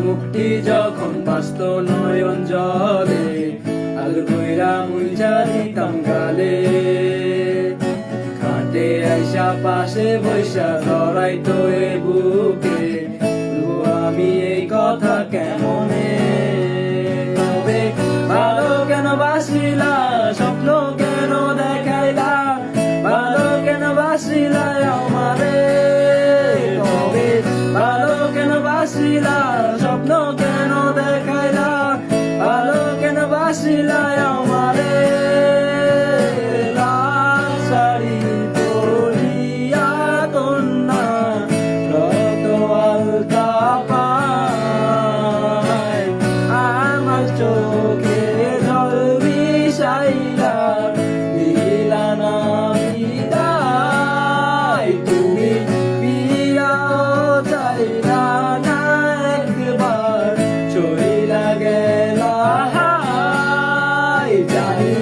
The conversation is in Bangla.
মুখটি যখন বাস্ত নয়ন জলে আলু কইরা মুইজা দিতাম গালে খাটে আইসা পাশে বৈশা ধরাইতো এ বুকে আমি এই কথা কেমনে তবে ভালো কেন বাসিলা স্বপ্ন কেন দেখাইলা ভালো কেন বাসিলা আমারে তবে ভালো কেন বাসিলা স্বপ্ন কেন দেখাইলা ভালো কেন বাসিলা আমারে লাল শাড়ি পরিয়া কন্যা রত আলতা পায় আমার চোখে জল বিষাইলা দিলা না বিদায় তুমি ফিরাও চাইলা না একবার চইলা গেলা হায় জানি